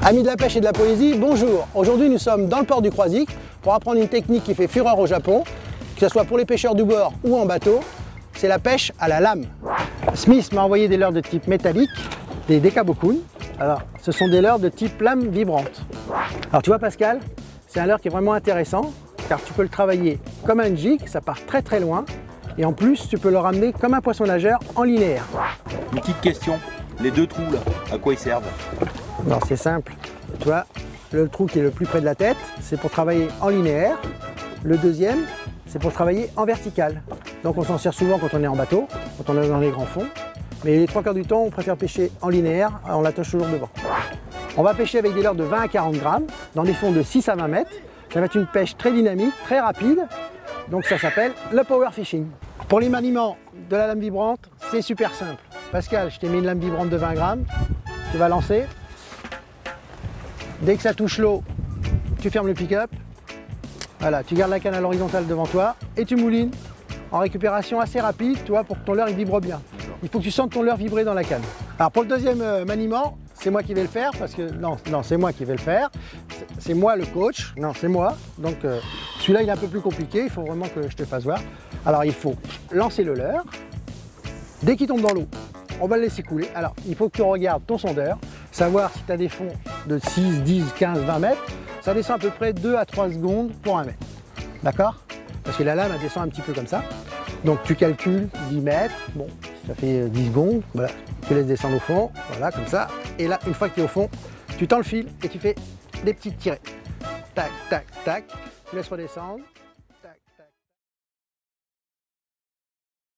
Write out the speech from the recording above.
Amis de la pêche et de la poésie, bonjour! Aujourd'hui nous sommes dans le port du Croisic pour apprendre une technique qui fait fureur au Japon, que ce soit pour les pêcheurs du bord ou en bateau, c'est la pêche à la lame. Smith m'a envoyé des leurres de type métallique, des Dekabokun. Alors ce sont des leurres de type lame vibrante. Alors tu vois Pascal, c'est un leurre qui est vraiment intéressant car tu peux le travailler comme un jig, ça part très très loin et en plus tu peux le ramener comme un poisson nageur en linéaire. Une petite question, les deux trous là, à quoi ils servent? Non, c'est simple, tu vois, le trou qui est le plus près de la tête, c'est pour travailler en linéaire. Le deuxième, c'est pour travailler en vertical. Donc on s'en sert souvent quand on est en bateau, quand on est dans les grands fonds. Mais les trois quarts du temps, on préfère pêcher en linéaire, on l'attache toujours devant. On va pêcher avec des leurres de 20 à 40 grammes, dans des fonds de 6 à 20 mètres. Ça va être une pêche très dynamique, très rapide. Donc ça s'appelle le power fishing. Pour les maniements de la lame vibrante, c'est super simple. Pascal, je t'ai mis une lame vibrante de 20 grammes. Tu vas lancer. Dès que ça touche l'eau, tu fermes le pick-up. Voilà, tu gardes la canne à l'horizontale devant toi et tu moulines en récupération assez rapide, tu vois, pour que ton leurre il vibre bien. Il faut que tu sentes ton leurre vibrer dans la canne. Alors pour le deuxième maniement, c'est moi qui vais le faire parce que non, c'est moi qui vais le faire. C'est moi le coach. Non, c'est moi. Donc celui-là il est un peu plus compliqué. Il faut vraiment que je te fasse voir. Alors il faut lancer le leurre. Dès qu'il tombe dans l'eau, on va le laisser couler. Alors il faut que tu regardes ton sondeur, savoir si tu as des fonds de 6, 10, 15, 20 mètres. Ça descend à peu près 2 à 3 secondes pour 1 mètre. D'accord? Parce que la lame elle descend un petit peu comme ça. Donc tu calcules 10 mètres, bon, ça fait 10 secondes, voilà, tu laisses descendre au fond, voilà, comme ça. Et là, une fois que tu es au fond, tu tends le fil et tu fais des petites tirées. Tac, tac, tac, tu laisses redescendre.